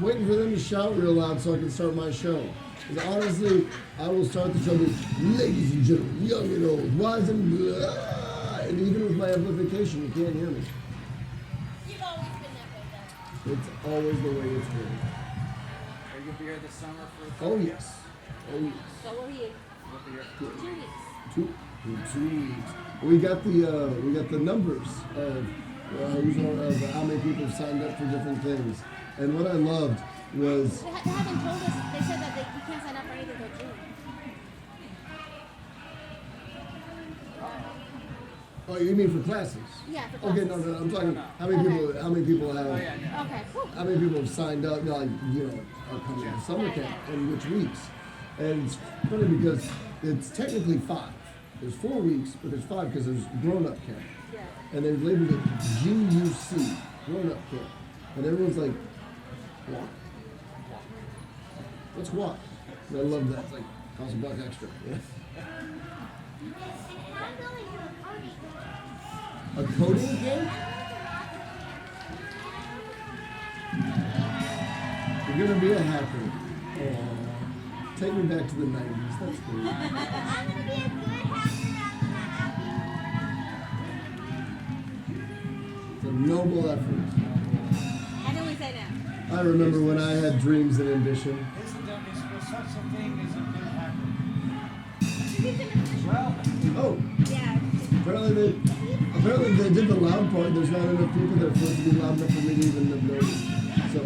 waiting for them to shout real loud so I can start my show. Because honestly, I will start the show with, ladies and gentlemen, young and old, wise and blah, and even with my amplification, you can't hear me. You've always been that way, though. It's always the way it's been. Are you going to be here this summer for? Oh yes. Oh yes. So will he. We'll be here. 2 weeks. Two weeks. We got the numbers of of how many people signed up for different things, and what I loved was They haven't told us. They said that you can't sign up for anything until June. oh, you mean for classes? Yeah, for classes. Okay, no, I'm talking how many people have Oh, yeah, yeah. Okay. Whew. how many people have signed up, like, are coming to summer camp and which weeks. And it's funny because it's technically 5. There's 4 weeks, but there's 5 because there's grown-up camp. Yeah. And they've labeled it GUC, grown-up camp. And everyone's like, what? What's what? And I love that. It's like, cost $1 extra. Yeah. A coding camp? You're gonna be a hacker. Aww. Take me back to the 90s. That's cool. I'm gonna be a good hacker. It's a noble effort. I know we say now. I remember when I had dreams and ambition. Isn't there such a thing as a good hacker? Well, Oh, Yeah. apparently they did the loud part. There's not enough people that are supposed to be loud enough for me to even have noticed. So.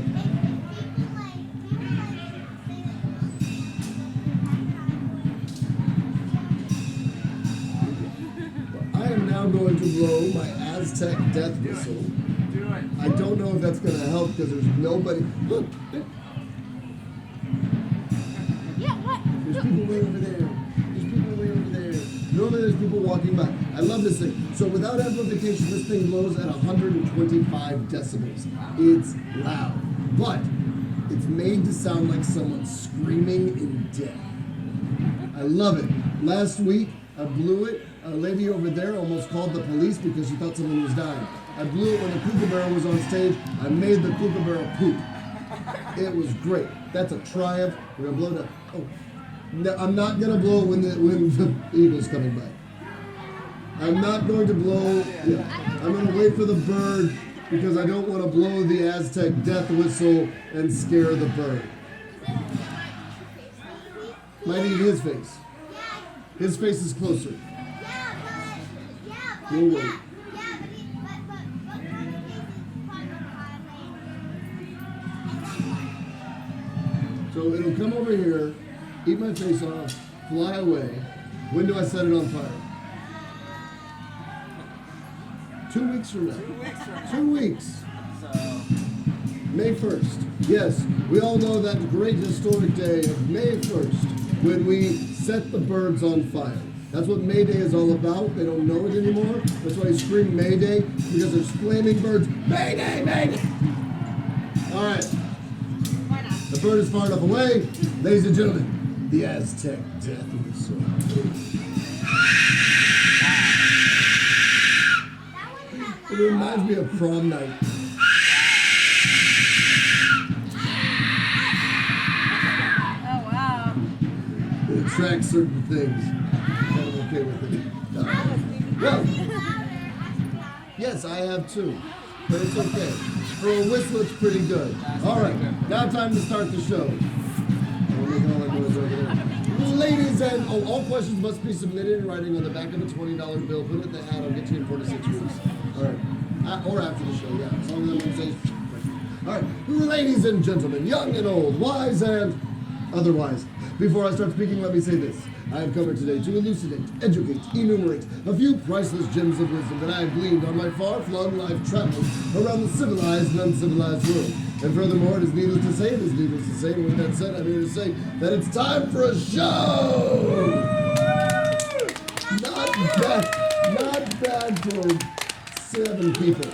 I am now going to blow my Aztec death whistle. do it. I don't know if that's going to help because there's nobody. Look, Yeah. What? there's people way over there. There's people way over there. Normally there's people walking by. I love this thing. So without amplification, this thing blows at 125 decibels. It's loud. But it's made to sound like someone screaming in death. I love it. Last week, I blew it. A lady over there almost called the police because she thought someone was dying. I blew it when the kookaburra was on stage. I made the kookaburra poop. It was great. That's a triumph. We're gonna blow the. Oh, no, I'm not gonna blow when the eagle's coming by. I'm not going to blow. Yeah, I'm gonna wait for the bird because I don't want to blow the Aztec death whistle and scare the bird. Might eat his face. His face is closer. We'll wait. So it'll come over here, eat my face off, fly away. When do I set it on fire? 2 weeks from now. 2 weeks from now. 2 weeks. So, May 1st. Yes, we all know that great historic day of May 1st when we set the birds on fire. That's what May Day is all about. They don't know it anymore. That's why you scream May Day, because there's flaming birds. May Day, May Day! All right. Why not? The bird is far enough away. Ladies and gentlemen, the Aztec death whistle. It reminds me of prom night. Oh wow. It attracts certain things. I'm okay with it. Well, yes, I have too. But it's okay. For a whistle, it's pretty good. All right, now time to start the show. I'll make all that noise over there. Ladies and all questions must be submitted in writing on the back of a $20 bill. Put it in the hat. I'll get you in 4 to 6 weeks. All right, or after the show. Yeah, as long as I'm saying. All right, ladies and gentlemen, young and old, wise and otherwise. Before I start speaking, let me say this. I have come here today to elucidate, educate, enumerate a few priceless gems of wisdom that I have gleaned on my far-flung life travels around the civilized and uncivilized world. And furthermore, it is needless to say, and with that said, I'm here to say that it's time for a show! Not bad for 7 people.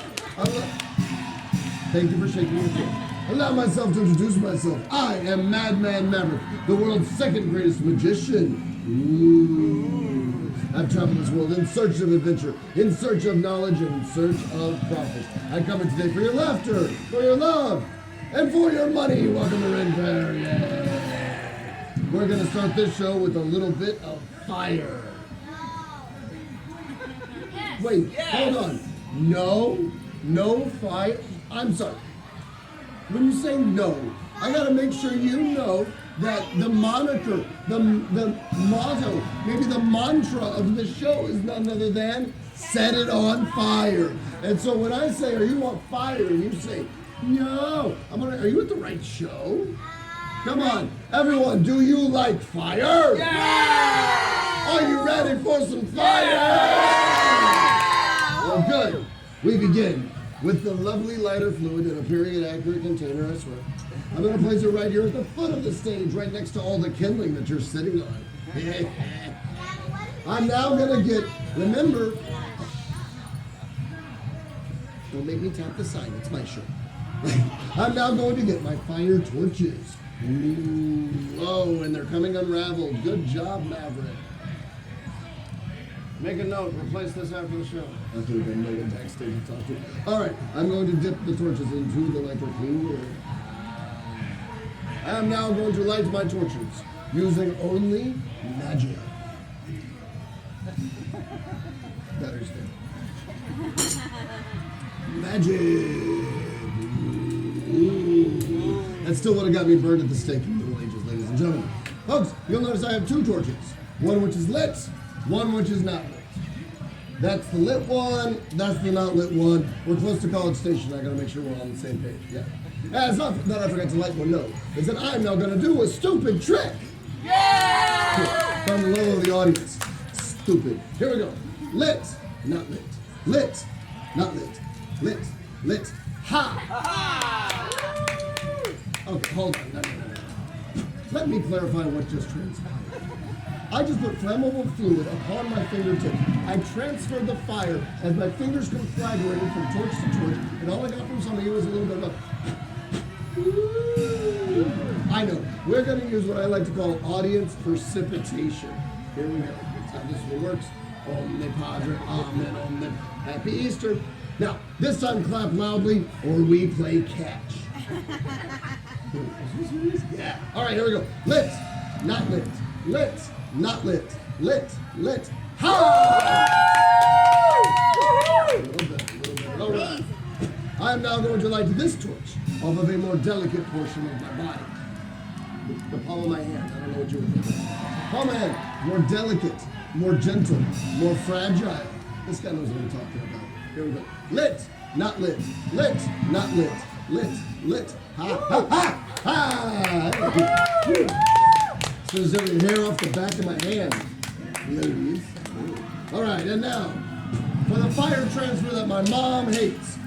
Thank you for shaking your head. Allow myself to introduce myself. I am Mad Man Maverick, the world's 2nd greatest magician. Ooh. I've traveled this world in search of adventure, in search of knowledge, and in search of profit. I come here today for your laughter, for your love, And for your money, welcome to Ren Fair. Yeah. We're going to start this show with a little bit of fire. Wait, hold on. No fire. I'm sorry. When you say no, I gotta make sure you know that the moniker, the motto, maybe the mantra of the show is none other than set it on fire. And so when I say, are you on fire? And you say, no. Are you at the right show? Come on, everyone, do you like fire? Yeah! Are you ready for some fire? Yeah! Well, good. We begin with the lovely lighter fluid in a period-accurate container, I swear. I'm going to place it right here at the foot of the stage, right next to all the kindling that you're sitting on. I'm now going to get, remember, don't make me tap the sign, it's my show. I'm now going to get my fire torches. Ooh, oh, and they're coming unraveled. Good job, Maverick. Make a note, replace this after the show. After we've been made a backstage to talk to. All right, I'm going to dip the torches into the lighter fluid. I am now going to light my torches using only magic. Battery's dead. Magic. Ooh. That still would have got me burned at the stake in the Middle Ages, ladies and gentlemen. Folks, you'll notice I have two torches. One which is lit, one which is not lit. That's the lit one, that's the not lit one. We're close to College Station, I gotta make sure we're all on the same page, yeah. And it's not that I forgot to light one, no. It's that I'm now gonna do a stupid trick. Yeah! From the level of the audience. Stupid. Here we go. Lit, not lit. Lit, not lit. Lit, lit. Ha! Okay, hold on. No. Let me clarify what just transpired. I just put flammable fluid upon my fingertip. I transferred the fire as my fingers conflagrated from torch to torch, and all I got from some of you was a little bit of a... I know. We're going to use what I like to call audience precipitation. Here we go. That's how this one works. Omne Padre, Amen, Omne. Happy Easter. Now, this time clap loudly, or we play catch. Yeah. All right, here we go. Lit, not lit. Lit, not lit. Lit, lit. Ha! A little bit. All right. I am now going to light this torch off of a more delicate portion of my body. The palm of my hand. I don't know what you were thinking. Palm of my hand. More delicate, more gentle, more fragile. This guy knows what I'm talking about. Here we go. Lit, not lit. Lit, not lit. Lit, lit. Ha, ha, ha, ha. So there's every hair off the back of my hand. Ladies. All right, and now, for the fire transfer that my mom hates.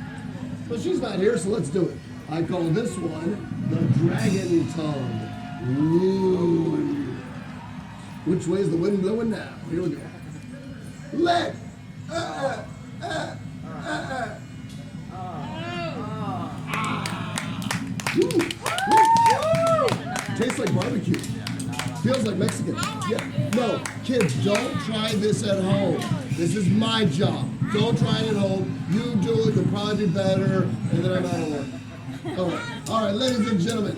Well, she's not here, so let's do it. I call this one the dragon tongue. Ooh. Which way is the wind blowing now? Here we go. Let. Tastes like barbecue. Feels like Mexican. Yeah. No, kids, don't try this at home. This is my job. Don't try it at home. You do it, you'll probably be better, and then I'm out of work. All right, ladies and gentlemen.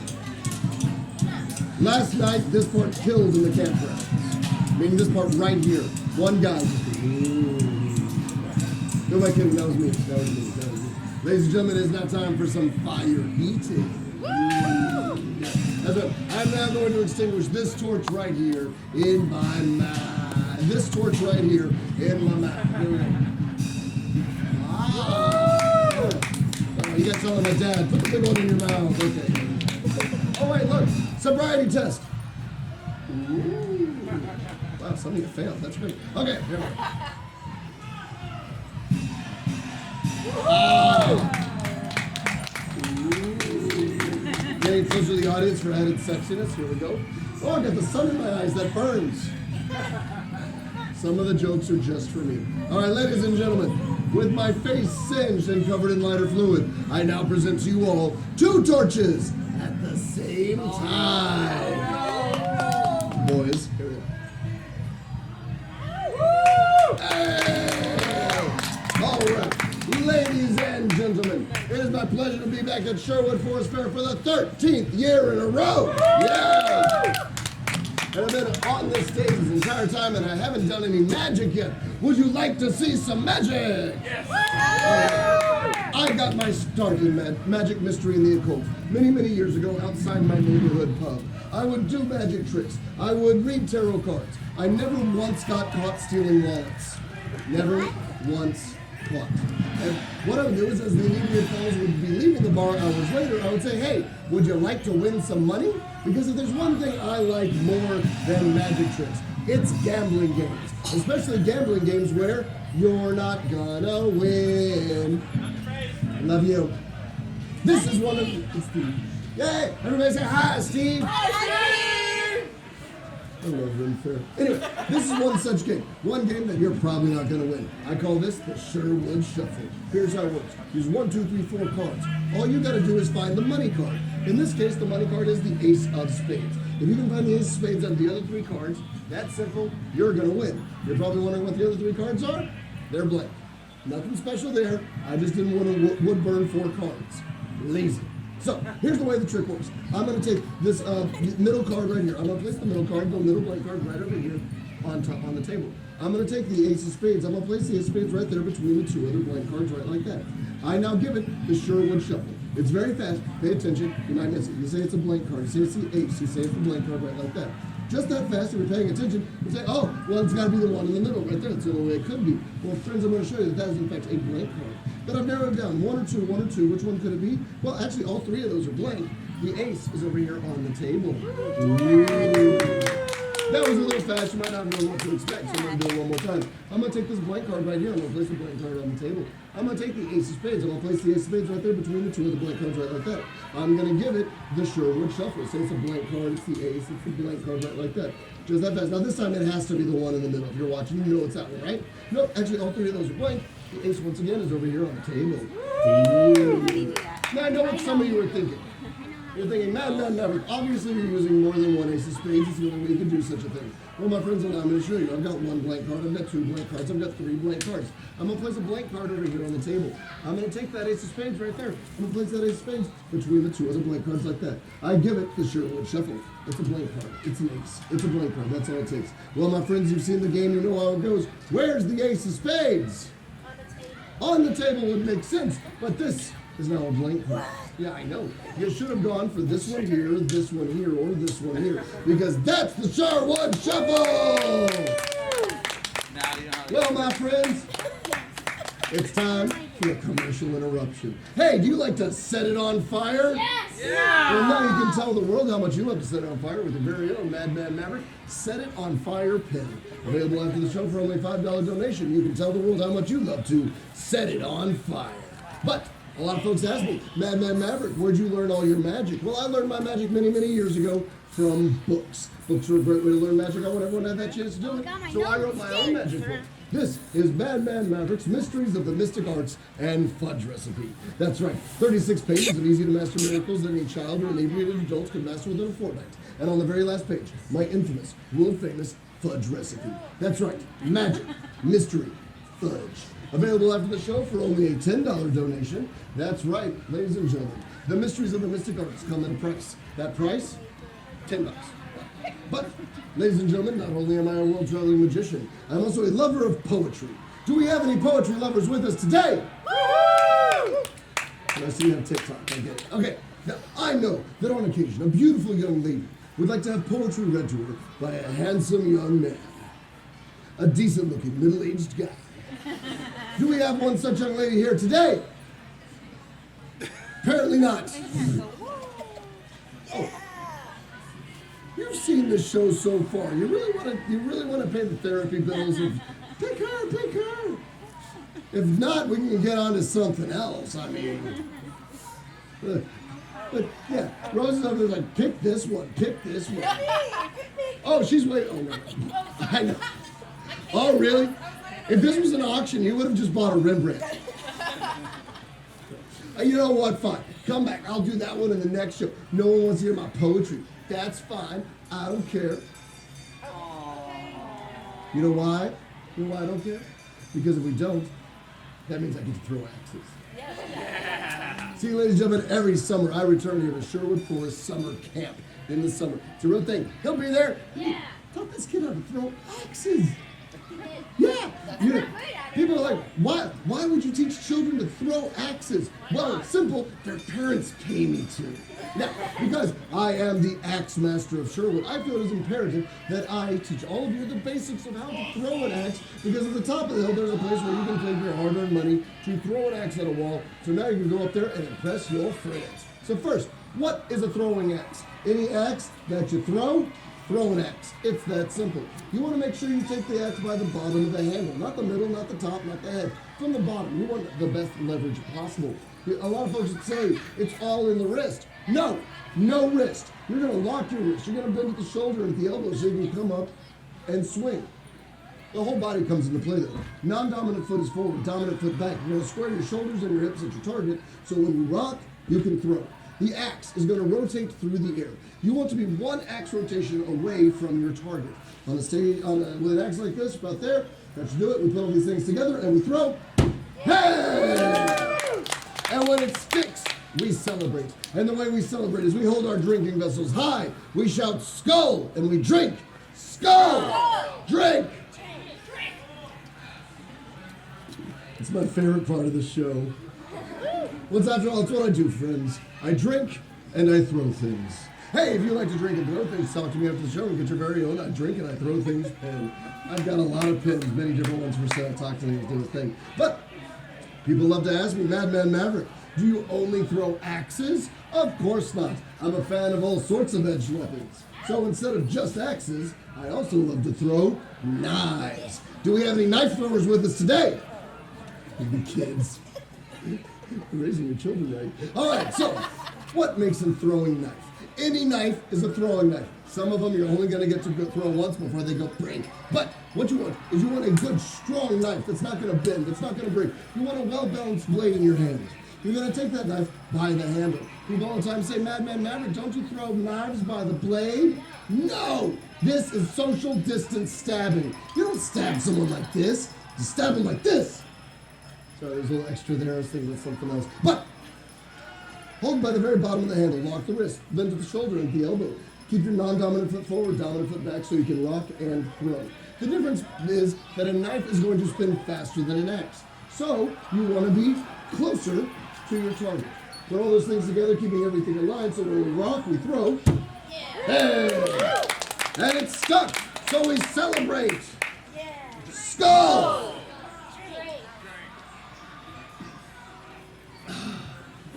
Last night, this part killed in the campground. Meaning this part right here. One guy just no, my kidding, that was me. Ladies and gentlemen, it's now time for some fire eating. That's right. I'm now going to extinguish this torch right here in my mouth. This torch right here in my mouth. Here we go. Oh, you got some of my dad. Put the big one in your mouth. Okay. Oh, wait, look. Sobriety test. Ooh. Wow, some of you failed. That's great. Okay, here we go. Oh. Getting closer to the audience for added sexiness. Here we go. Oh, I got the sun in my eyes. That burns. Some of the jokes are just for me. All right, ladies and gentlemen, with my face singed and covered in lighter fluid, I now present to you all two torches at the same time. Boys, here we go. Hey! All right, ladies and gentlemen, it is is my pleasure to be back at Sherwood Forest Faire for the 13th year in a row. Yay! And I've been on this stage this entire time and I haven't done any magic yet. Would you like to see some magic? Yes! I got my start in magic, mystery, and the occult many, many years ago outside my neighborhood pub. I would do magic tricks. I would read tarot cards. I never once got caught stealing wallets. Never once caught. And what I would do is as the inebriated fellows would be leaving the bar hours later, I would say, hey, would you like to win some money? Because if there's one thing I like more than magic tricks, it's gambling games. Especially gambling games where you're not gonna win. I love you. This is one of it's Steve. Yay! Everybody say hi, Steve. Hi, Steve. I love Unfair. Anyway, this is one such game. One game that you're probably not going to win. I call this the Sherwood Shuffle. Here's how it works. Use 1, 2, 3, 4 cards. All you got to do is find the money card. In this case, the money card is the Ace of Spades. If you can find the Ace of Spades out of the other 3 cards, that's simple. You're going to win. You're probably wondering what the other 3 cards are? They're blank. Nothing special there. I just didn't want to wood burn 4 cards. Lazy. So, here's the way the trick works. I'm going to take this middle card right here. I'm going to place the middle card, the middle blank card right over here on top on the table. I'm going to take the Ace of Spades. I'm going to place the Ace of Spades right there between the 2 other blank cards right like that. I now give it the Sherwood Shuffle. It's very fast. Pay attention. You might miss it. You say it's a blank card. You say it's the Ace. You say it's the blank card right like that. Just that fast, if you're paying attention, you say, oh, well, it's got to be the one in the middle right there. That's the only way it could be. Well, friends, I'm going to show you that is, in fact, a blank card. But I've narrowed it down. 1 or 2, 1 or 2. Which one could it be? Well, actually, all 3 of those are blank. The Ace is over here on the table. Ooh. That was a little fast. You might not know what to expect, so I'm going to do it one more time. I'm going to take this blank card right here. I'm going to place the blank card on the table. I'm going to take the Ace of Spades. I'm going to place the Ace of Spades right there between the 2 of the blank cards right like that. I'm going to give it the Sherwood Shuffle. Say it's a blank card, it's the Ace, it's the blank card right like that. Just that fast. Now this time it has to be the one in the middle. If you're watching, you know it's that one, right? Nope, actually all 3 of those are blank. The Ace once again is over here on the table. Ooh. Now I know what some of you are thinking. You're thinking, Mad Man Maverick, obviously you're using more than 1 Ace of Spades. It's the only way you can do such a thing. Well, my friends, I'm going to show you. I've got 1 blank card, I've got 2 blank cards, I've got 3 blank cards. I'm going to place a blank card over here on the table. I'm going to take that Ace of Spades right there. I'm going to place that Ace of Spades between the 2 other blank cards like that. I give it the Sherwood Shuffle. It's a blank card. It's an Ace. It's a blank card. That's all it takes. Well, my friends, you've seen the game. You know how it goes. Where's the Ace of Spades? On the table would make sense, but this is now a blank card. Yeah, I know. You should have gone for this one here, or this one here, because that's the Sherwood Shuffle! Well, my friends, it's time for a commercial interruption. Hey, do you like to set it on fire? Yes! Yeah! Well, now you can tell the world how much you love to set it on fire with your very own Mad Man Maverick Set It On Fire pin. Available after the show for only a $5 donation. You can tell the world how much you love to set it on fire. But a lot of folks ask me, Mad Man Maverick, where'd you learn all your magic? Well, I learned my magic many, many years ago from books. Books are a great way to learn magic. I want everyone to have that chance to do it. So I wrote my own magic book. This is Mad Man Maverick's Mysteries of the Mystic Arts and Fudge Recipe. That's right, 36 pages of easy-to-master miracles that any child or inebriated adults can master within a fortnight. And on the very last page, my infamous, world-famous fudge recipe. That's right, magic, mystery, fudge. Available after the show for only a $10 donation. That's right, ladies and gentlemen. The Mysteries of the Mystic Arts come at a price. That price? $10. But, ladies and gentlemen, not only am I a world-traveling magician, I'm also a lover of poetry. Do we have any poetry lovers with us today? Woo! And I see you have TikTok, I get it. Okay, now I know that on occasion, a beautiful young lady would like to have poetry read to her by a handsome young man. A decent-looking, middle-aged guy. Do we have one such young lady here today? Apparently not. Oh. You've seen this show so far. You really want to pay the therapy bills of pick her. If not, we can get on to something else. I mean, but yeah, Rose is over there like, pick this one. Oh, she's waiting. Oh no, I know. Oh really? If this was an auction, you would have just bought a Rembrandt. You know what? Fine. Come back. I'll do that one in the next show. No one wants to hear my poetry. That's fine. I don't care. You know why? You know why I don't care? Because if we don't, that means I get to throw axes. See, ladies and gentlemen, every summer I return here to Sherwood Forest Summer Camp in the summer. It's a real thing. He'll be there. Yeah. Taught this kid how to throw axes. Yeah. You know, people are like, why would you teach children to throw axes? Well, it's simple. Their parents pay me to. Now, because I am the axe master of Sherwood, I feel it is imperative that I teach all of you the basics of how to throw an axe, because at the top of the hill, there's a place where you can take your hard-earned money to throw an axe at a wall. So now you can go up there and impress your friends. So first, what is a throwing axe? Any axe that you throw an axe. It's that simple. You want to make sure you take the axe by the bottom of the handle, not the middle, not the top, not the head. From the bottom. You want the best leverage possible. A lot of folks would say it's all in the wrist. No wrist. You're going to lock your wrist. You're going to bend at the shoulder and at the elbow so you can come up and swing. The whole body comes into play there. Non-dominant foot is forward, dominant foot back. You're going to square your shoulders and your hips at your target, so when you rock, you can throw. The axe is going to rotate through the air. You want to be one axe rotation away from your target. With an axe like this, about there, let's do it. We put all these things together and we throw. Hey! And when it sticks, we celebrate. And the way we celebrate is we hold our drinking vessels high. We shout skull and we drink. Skull! Drink! It's my favorite part of the show. What's after all, it's what I do, friends. I drink and I throw things. Hey, if you like to drink and throw things, talk to me after the show and get your very own I drink and I throw things pen. I've got a lot of pens, many different ones for sale. Talk to me and do a thing. But people love to ask me, Mad Man Maverick, do you only throw axes? Of course not. I'm a fan of all sorts of edged weapons. So instead of just axes, I also love to throw knives. Do we have any knife throwers with us today? The kids. You're raising your children right. All right, so what makes a throwing knife? Any knife is a throwing knife. Some of them you're only going to get to throw once before they go break. But what you want is you want a good, strong knife that's not going to bend, that's not going to break. You want a well-balanced blade in your hand. You're going to take that knife by the handle. People all the time say, Mad Man Maverick, don't you throw knives by the blade? No! This is social distance stabbing. You don't stab someone like this. You stab them like this. Sorry, there's a little extra there. I was thinking of something else. But hold by the very bottom of the handle. Lock the wrist. Bend to the shoulder and the elbow. Keep your non-dominant foot forward, dominant foot back so you can rock and throw. The difference is that a knife is going to spin faster than an axe. So you want to be closer to your target. Put all those things together, keeping everything in line, so when we rock, we throw. Hey! And it's stuck, so we celebrate. Skull!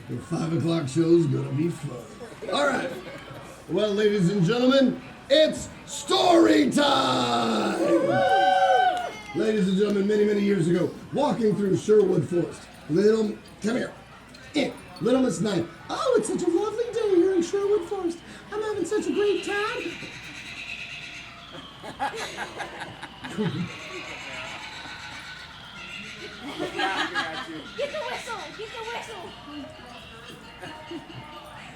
The 5 o'clock show's gonna be fun. All right. Well, ladies and gentlemen, it's story time! Ladies and gentlemen, many, many years ago, walking through Sherwood Forest, come here. Little Miss Knight. Oh, it's such a lovely day here in Sherwood Forest. I'm having such a great time. Get the whistle! Get the whistle!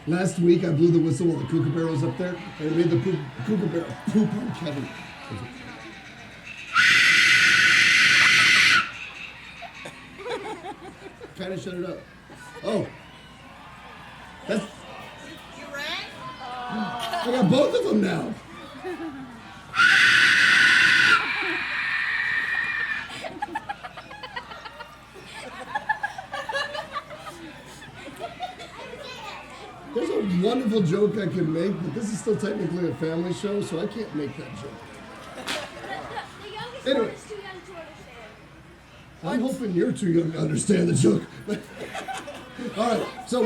Last week, I blew the whistle while the kookaburra was up there, and it made the kookaburra poop on Kevin. Kind of shut it up. Oh. That's... You ran? I got both of them now. There's a wonderful joke I can make, but this is still technically a family show, so I can't make that joke. The youngest Anyway. one is too young to understand. I'm hoping you're too young to understand the joke. All right, so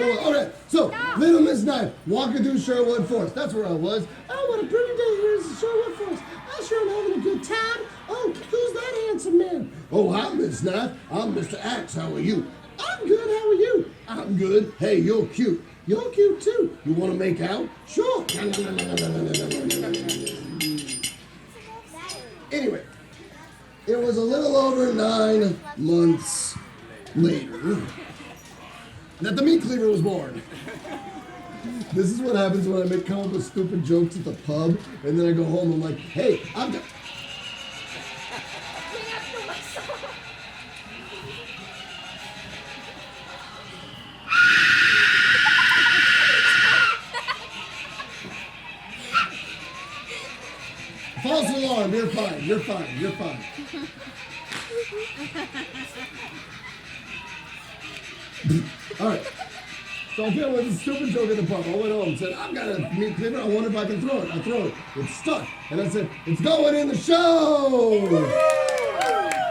Little Miss Knight walking through Sherwood Forest. That's where I was. Oh, what a pretty day here in Sherwood Forest. I sure am having a good time. Oh, who's that handsome man? Oh, I'm Miss Knight. I'm Mr. Axe. How are you? I'm good. How are you? I'm good. Hey, you're cute. You're cute too. You want to make out? Sure. Anyway, it was a little over 9 months later that the meat cleaver was born. This is what happens when I come up with stupid jokes at the pub, and then I go home and I'm like, hey, I'm done. False alarm. You're fine. You're fine. You're fine. All right. So I came up with a stupid joke in the pub. I went home and said, I've got a meat cleaver. I wonder if I can throw it. I throw it. It's stuck. And I said, it's going in the show.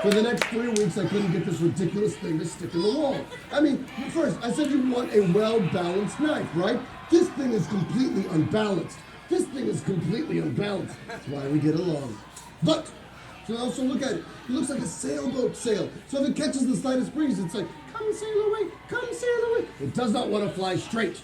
For the next 3 weeks, I couldn't get this ridiculous thing to stick in the wall. I mean, first, I said you want a well-balanced knife, right? This thing is completely unbalanced. This thing is completely unbalanced. That's why we get along. But, so also look at it. It looks like a sailboat sail. So if it catches the slightest breeze, it's like, come sail away, come sail away. It does not want to fly straight.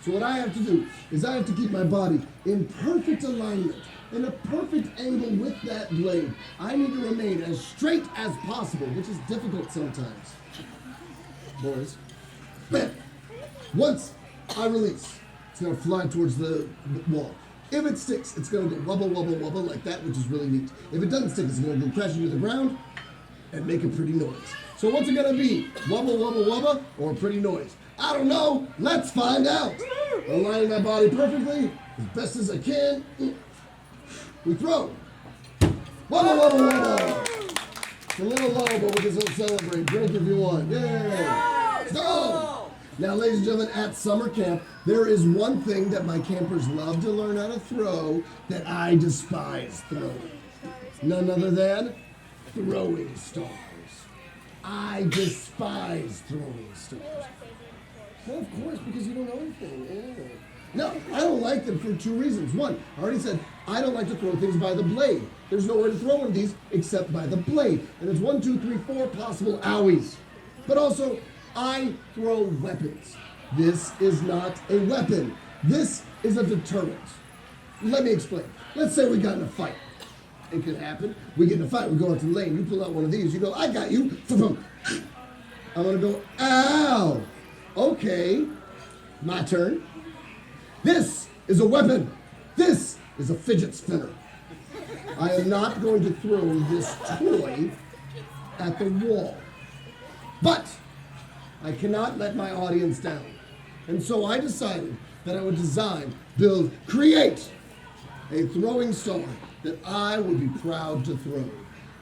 So what I have to do is I have to keep my body in perfect alignment, in a perfect angle with that blade. I need to remain as straight as possible, which is difficult sometimes. Boys, bam. Once I release, it's going to fly towards the wall. If it sticks, it's going to go wubble, wubble, wubble like that, which is really neat. If it doesn't stick, it's going to go crashing to the ground and make a pretty noise. So what's it going to be? Wubble, wubble, wubble, or a pretty noise? I don't know. Let's find out. Aligning my body perfectly, as best as I can. We throw. Wubble, wubble, wubble. It's a little low, but we can still celebrate. Drink if you want. Yay. Go. Now, ladies and gentlemen, at summer camp, there is one thing that my campers love to learn how to throw that I despise throwing. None other than throwing stars. I despise throwing stars. Well, of course, because you don't know anything. Yeah. No, I don't like them for 2 reasons. One, I already said, I don't like to throw things by the blade. There's nowhere to throw one of these except by the blade. And there's 1, 2, 3, 4 possible owies. But also, I throw weapons. This is not a weapon. This is a deterrent. Let me explain. Let's say we got in a fight. It could happen. We get in a fight. We go out to the lane. You pull out one of these. You go, I got you. I'm going to go, ow. Okay. My turn. This is a weapon. This is a fidget spinner. I am not going to throw this toy at the wall. But I cannot let my audience down. And so I decided that I would build, create a throwing star that I would be proud to throw.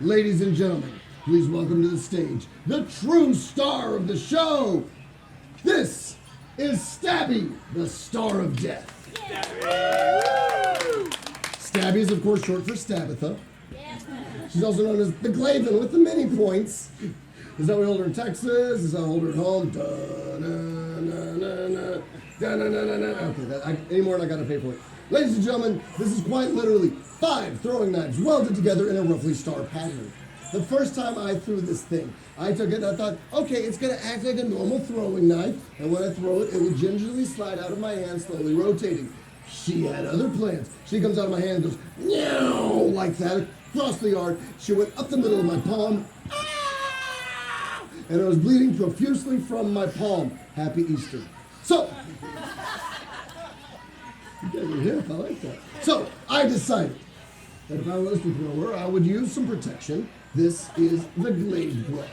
Ladies and gentlemen, please welcome to the stage the true star of the show. This is Stabby, the Star of Death. Stabby is, of course, short for Stabitha. She's also known as the Glaven with the mini points. Is that we hold her in Texas? Is that we hold her at home? Okay, any more and I gotta pay for it. Ladies and gentlemen, this is quite literally 5 throwing knives welded together in a roughly star pattern. The first time I threw this thing, I took it and I thought, okay, it's gonna act like a normal throwing knife, and when I throw it, it would gingerly slide out of my hand, slowly rotating. She had other plans. She comes out of my hand and goes, meow, like that, across the yard. She went up the middle of my palm, and I was bleeding profusely from my palm. Happy Easter. So, you guys are hip, I like that. So, I decided that if I was to throw her, I would use some protection. This is the Glade Glove.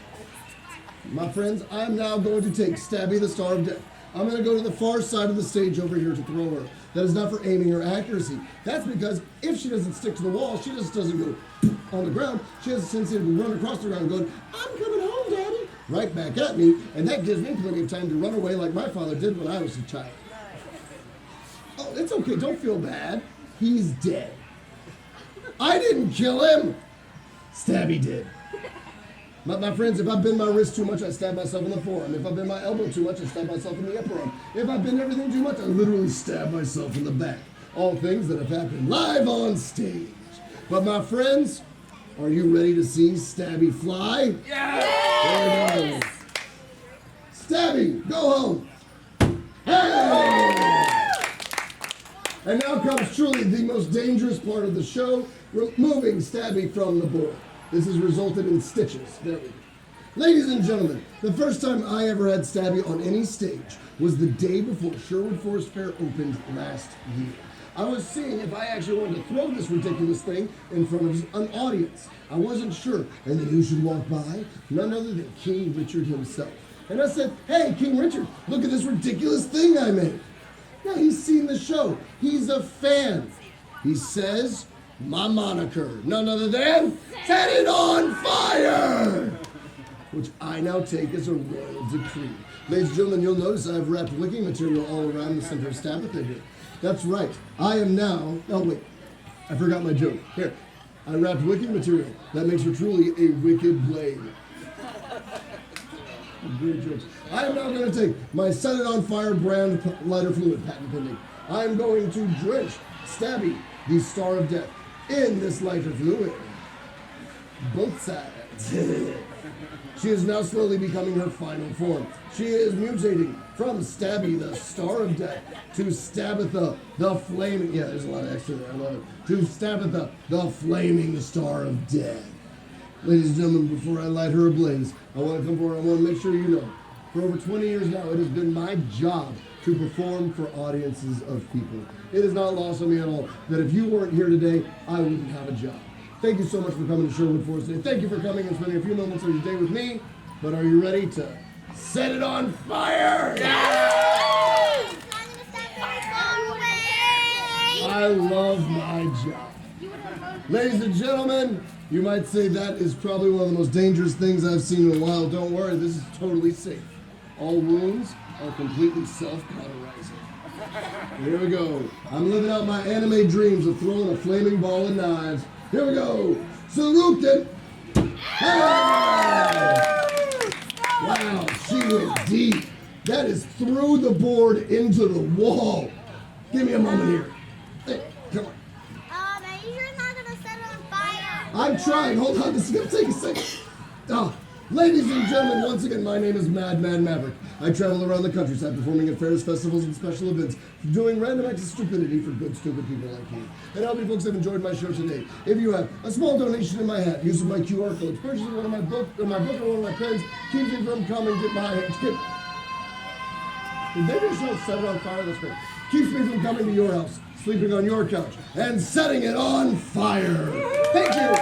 My friends, I'm now going to take Stabby, the Star of Death. I'm going to go to the far side of the stage over here to throw her. That is not for aiming or accuracy. That's because if she doesn't stick to the wall, she just doesn't go on the ground. She has a tendency to run across the ground going, I'm coming home, Daddy, right back at me. And that gives me plenty of time to run away like my father did when I was a child. Oh, it's okay. Don't feel bad. He's dead. I didn't kill him. Stabby did. My friends, if I bend my wrist too much, I stab myself in the forearm. If I bend my elbow too much, I stab myself in the upper arm. If I bend everything too much, I literally stab myself in the back. All things that have happened live on stage. But my friends, are you ready to see Stabby fly? Yeah! There it goes. Stabby, go home. Hey! And now comes truly the most dangerous part of the show, removing Stabby from the board. This has resulted in stitches. There we go. Ladies and gentlemen, the first time I ever had Stabby on any stage was the day before Sherwood Forest Faire opened last year. I was seeing if I actually wanted to throw this ridiculous thing in front of an audience. I wasn't sure. And then who should walk by? None other than King Richard himself. And I said, hey, King Richard, look at this ridiculous thing I made. Now, he's seen the show. He's a fan. He says, my moniker, none other than Set It On Fire, which I now take as a royal decree. Ladies and gentlemen, you'll notice I've wrapped wicking material all around the center of Stabitha here. That's right, I am now, oh wait, I forgot my joke. Here, I wrapped wicking material. That makes her truly a wicked blade. Great jokes. I am now going to take my Set It On Fire brand lighter fluid, patent pending. I am going to drench Stabby, the Star of Death, in this lighter fluid. Both sides. She is now slowly becoming her final form. She is mutating from Stabby, the Star of Death, to Stabitha, the Flaming... Yeah, there's a lot of extra there, I love it. To Stabitha, the Flaming Star of Death. Ladies and gentlemen, before I light her ablaze, I want to come forward, I want to make sure you know, for over 20 years now, it has been my job to perform for audiences of people. It is not lost on me at all that if you weren't here today, I wouldn't have a job. Thank you so much for coming to Sherwood Forest today. Thank you for coming and spending a few moments of your day with me. But are you ready to set it on fire? Yeah! I love my job. Ladies and gentlemen, you might say that is probably one of the most dangerous things I've seen in a while. Don't worry, this is totally safe. All wounds are completely self-cauterizing. Here we go. I'm living out my anime dreams of throwing a flaming ball of knives. Here we go. Saruken. Hey! Wow, she went deep. That is through the board into the wall. Give me a moment here. Hey, come on. Are you sure it's not going to set it on fire? I'm trying. Hold on. This is going to take a second. Ladies and gentlemen, once again, my name is Mad Man Maverick. I travel around the countryside performing at fairs, festivals, and special events, doing random acts of stupidity for good, stupid people like you. And I hope you folks have enjoyed my show today. If you have a small donation in my hat, using my QR codes, purchasing one of my book or one of my pens, keeps me from coming to my Did they just set it on fire? That's great. Keeps me from coming to your house, sleeping on your couch, and setting it on fire. Thank you.